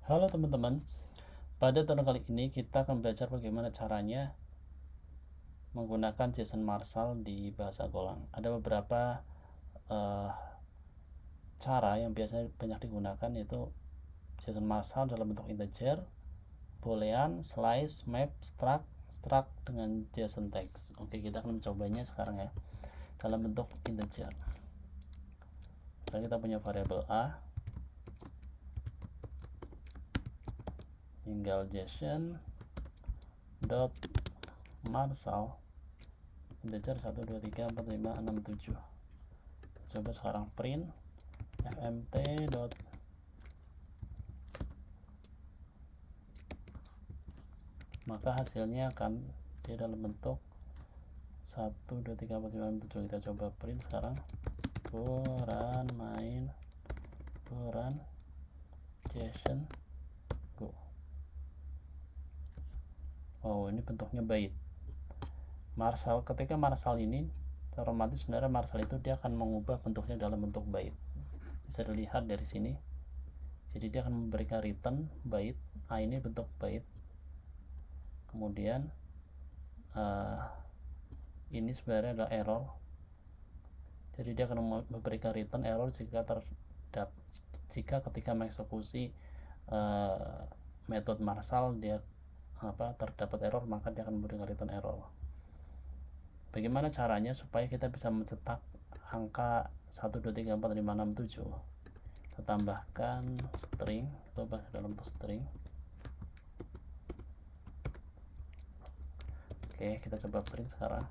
Halo teman-teman, pada tutorial kali ini kita akan belajar bagaimana caranya menggunakan JSON Marshall di bahasa Golang. Ada beberapa cara yang biasanya banyak digunakan, yaitu JSON Marshall dalam bentuk integer, boolean, slice, map, struct dengan JSON text. Oke, kita akan mencobanya sekarang ya, dalam bentuk integer. Misalnya kita punya variabel a, tinggal JSON dot Marshall integer 1 2 3 4 5 6 7. Coba sekarang print fmt dot maka hasilnya akan dia dalam bentuk 1 2 3 4 5 6 7. Kita coba print sekarang, run main run JSON go. Oh, ini bentuknya byte Marshall. Ketika Marshall ini otomatis sebenarnya Marshall itu dia akan mengubah bentuknya dalam bentuk byte, bisa dilihat dari sini. Jadi dia akan memberikan return byte, ini bentuk byte, kemudian ini sebenarnya adalah error. Jadi dia akan memberikan return error jika ketika mengeksekusi metode Marshall dia terdapat error, maka dia akan memberikan return error. Bagaimana caranya supaya kita bisa mencetak angka 1 2 3 4 5 6 7? Kita tambahkan string, kita ubah dalam bentuk string. Oke, kita coba print sekarang.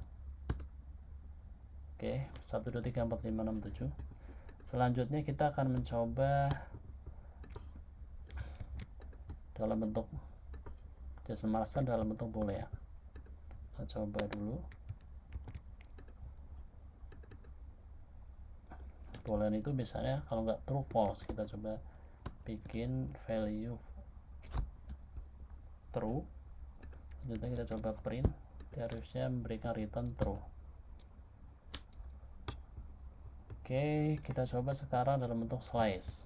Oke, 1 2 3 4 5 6 7. Selanjutnya kita akan mencoba dalam bentuk JSON Marshall dalam bentuk boolean. Kita coba dulu. Boolean itu biasanya kalau nggak true false, kita coba bikin value true. Selanjutnya kita coba print, dia harusnya memberikan return true. Oke, kita coba sekarang dalam bentuk slice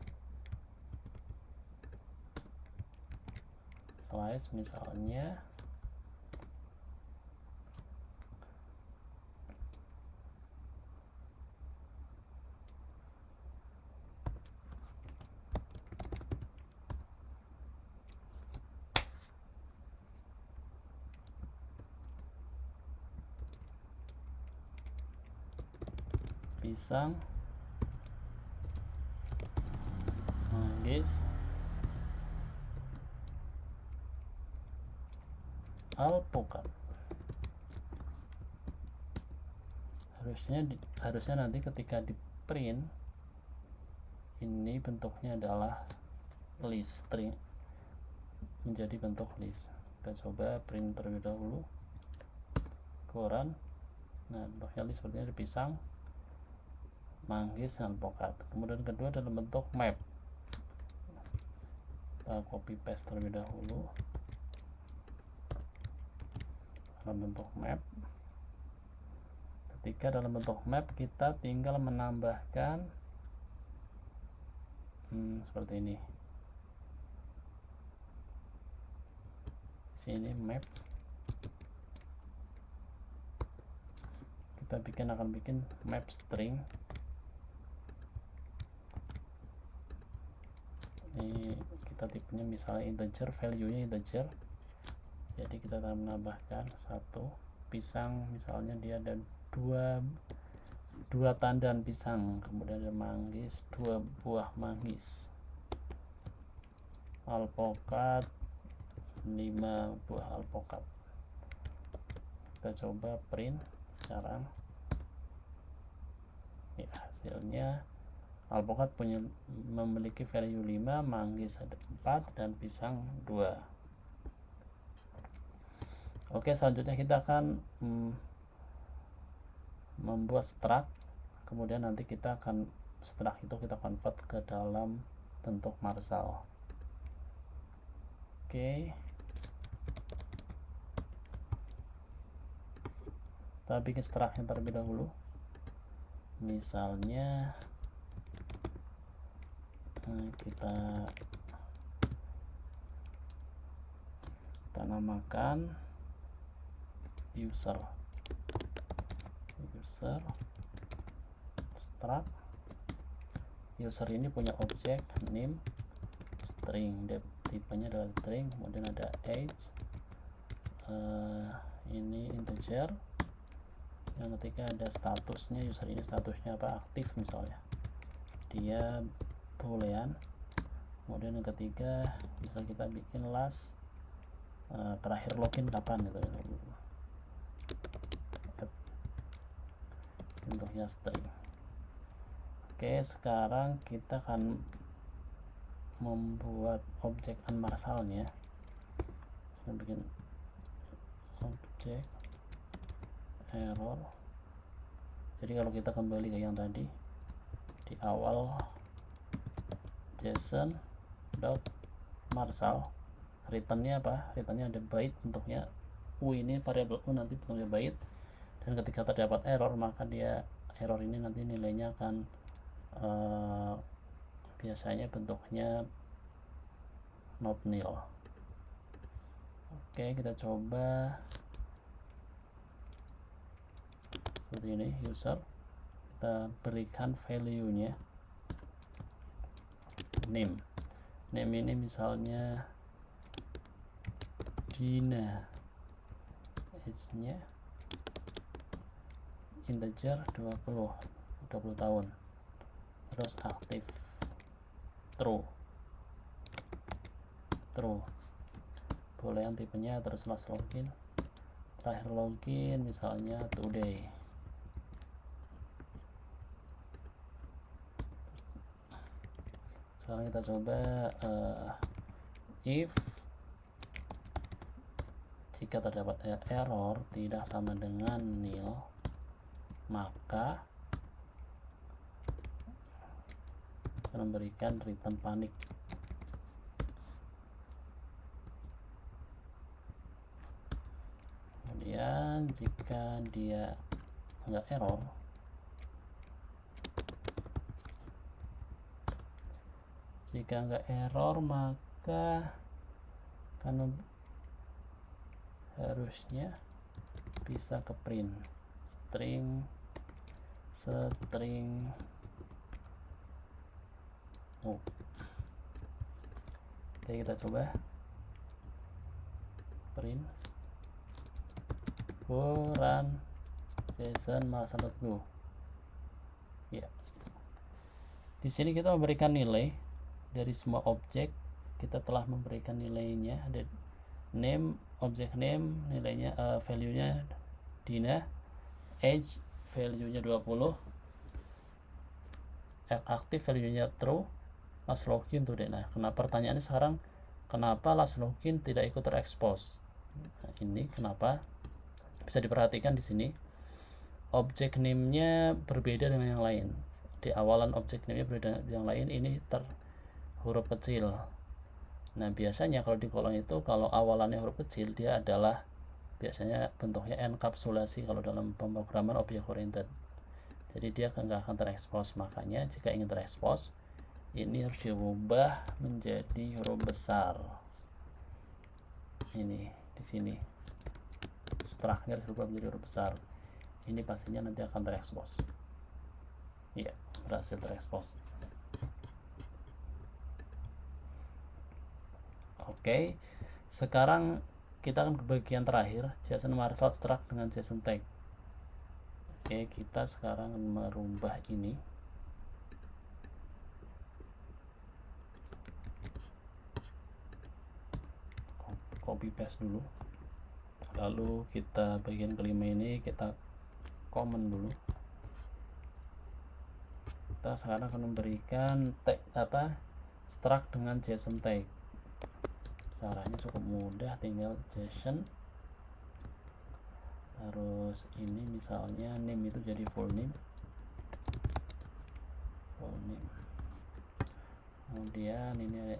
misalnya pisang, manggis, alpukat. Harusnya nanti ketika di print ini bentuknya adalah list, string menjadi bentuk list. Kita coba print terlebih dahulu, run. Nah, bentuknya list sepertinya ada pisang, manggis, dan alpukat. Kemudian kedua dalam bentuk map, kita copy paste terlebih dahulu dalam bentuk map. Ketika dalam bentuk map kita tinggal menambahkan seperti ini, sini map, kita akan bikin map string. Ini kita tipenya misalnya integer, value nya integer, jadi kita akan menambahkan 1 pisang, misalnya dia ada dua tandan pisang, kemudian ada manggis, 2 buah manggis, alpukat 5 buah alpukat. Kita coba print sekarang ya, hasilnya alpukat memiliki value 5, manggis ada 4, dan pisang 2. Oke, selanjutnya kita akan membuat struct, kemudian nanti kita akan struct itu kita convert ke dalam bentuk Marshall. Oke, kita bikin struct yang terlebih dahulu, misalnya kita namakan user struct. User ini punya objek name string, tipenya adalah string, kemudian ada age, ini integer, yang ketika ada statusnya, user ini statusnya apa, aktif misalnya, dia boolean. Kemudian yang ketiga bisa kita bikin last, terakhir login kapan gitu, bentuknya string. Oke, sekarang kita akan membuat objek unmarsalnya. Kita bikin objek error. Jadi kalau kita kembali ke yang tadi di awal, JSON.marsal, returnnya apa? Returnnya ada byte, bentuknya u, ini variabel u nanti bentuknya byte, dan ketika terdapat error maka error ini nanti nilainya akan biasanya bentuknya not nil. Oke, kita coba seperti ini. User, kita berikan value nya name ini misalnya Dina, age nya integer 20 tahun, terus aktif, true, boolean tipenya, terus last login, terakhir login misalnya today. Sekarang kita coba if jika terdapat error tidak sama dengan nil, maka memberikan return panik. Kemudian jika dia enggak error, maka kan harusnya bisa ke print string oh. Oke, kita coba print run JSON marsal.go. Ya, di sini kita memberikan nilai dari semua objek. Kita telah memberikan nilainya, ada name, objek name nilainya, value nya Dina, age value nya 20, aktif value nya true, last login today. Nah, pertanyaannya sekarang, kenapa last login tidak ikut terekspos? Nah, ini kenapa? Bisa diperhatikan di sini objek name-nya berbeda dengan yang lain. Di awalan objek name-nya berbeda dengan yang lain, ini huruf kecil. Nah, biasanya kalau di kolom itu, kalau awalannya huruf kecil, dia adalah biasanya bentuknya enkapsulasi kalau dalam pemrograman objek oriented. Jadi dia nggak akan terekspos. Makanya jika ingin terekspos, ini harus diubah menjadi huruf besar. Ini di sini structure berubah menjadi huruf besar. Ini pastinya nanti akan terekspos. Iya, berhasil terekspos. Oke, sekarang kita akan ke bagian terakhir, JSON marsal struct dengan JSON tag. Oke, kita sekarang merubah ini. Copy paste dulu. Lalu kita bagian kelima ini kita comment dulu. Kita sekarang akan memberikan tag struct dengan JSON tag. Caranya cukup mudah, tinggal JSON, terus ini misalnya name itu jadi full name, kemudian ini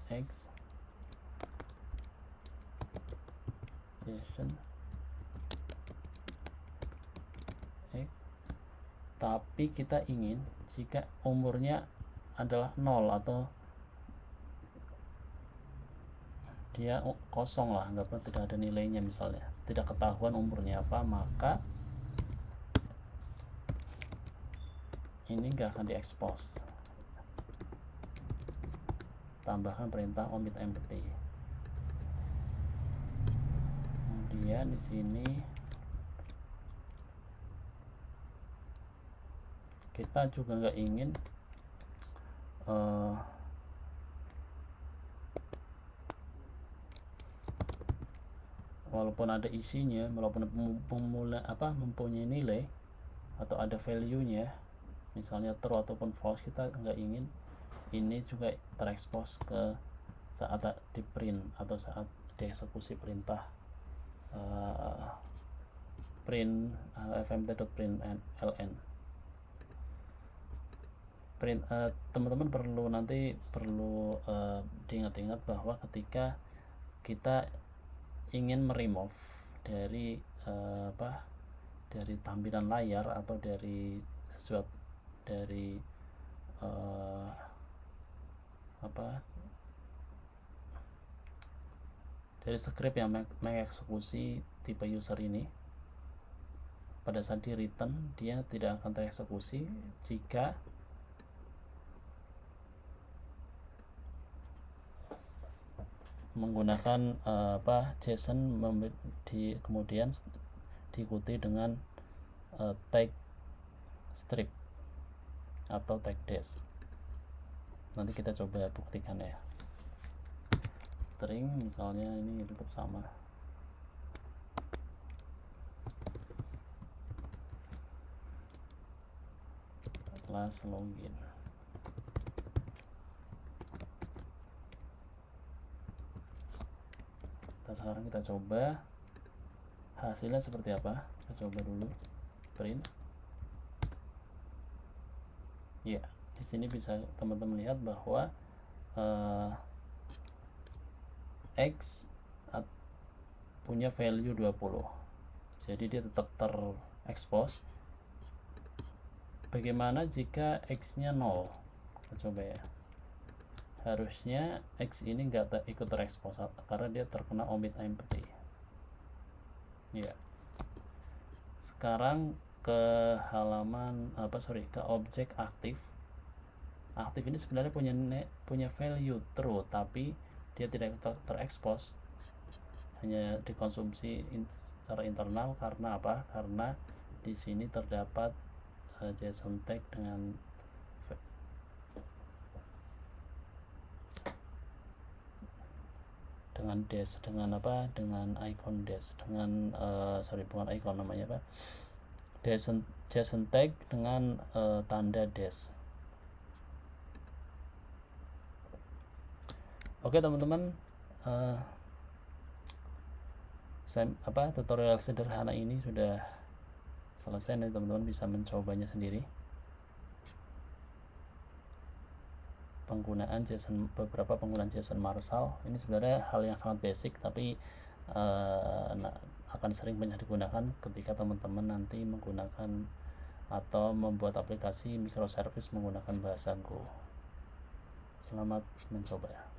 X JSON X, tapi kita ingin jika umurnya adalah 0 atau dia kosong lah, anggaplah tidak ada nilainya, misalnya tidak ketahuan umurnya apa, maka ini nggak akan diekspos. Tambahkan perintah omit empty. Kemudian di sini kita juga nggak ingin walaupun ada isinya, walaupun mempunyai nilai atau ada value-nya, misalnya true ataupun false, kita nggak ingin ini juga terekspos ke saat di print atau saat dieksekusi perintah print fmt.println. Teman-teman perlu diingat-ingat bahwa ketika kita ingin meremove dari dari tampilan layar atau dari sesuatu dari dari script yang mengeksekusi tipe user ini, pada saat di return dia tidak akan tereksekusi jika menggunakan JSON kemudian diikuti dengan tag strip atau tag dash. Nanti kita coba buktikan ya. String misalnya ini tetap sama. Class login. Sekarang kita coba hasilnya seperti apa. Kita coba dulu print. Ya, di sini bisa teman-teman lihat bahwa X punya value 20, jadi dia tetap terekspos. Bagaimana jika X nya 0? Kita coba ya. Harusnya X ini nggak ikut terekspos karena dia terkena omit empty. Ya. Sekarang ke halaman ke objek aktif. Aktif ini sebenarnya punya value true, tapi dia tidak terekspos, hanya dikonsumsi secara internal. Karena apa? Karena di sini terdapat JSON tag dengan dash, dengan icon dash, dengan bukan icon namanya apa, JSON tag dengan tanda dash. Oke teman-teman, tutorial sederhana ini sudah selesai. Nanti teman-teman bisa mencobanya sendiri. Beberapa penggunaan JSON Marshall ini sebenarnya hal yang sangat basic, tapi akan sering banyak digunakan ketika teman-teman nanti menggunakan atau membuat aplikasi microservice menggunakan bahasa Go. Selamat mencoba.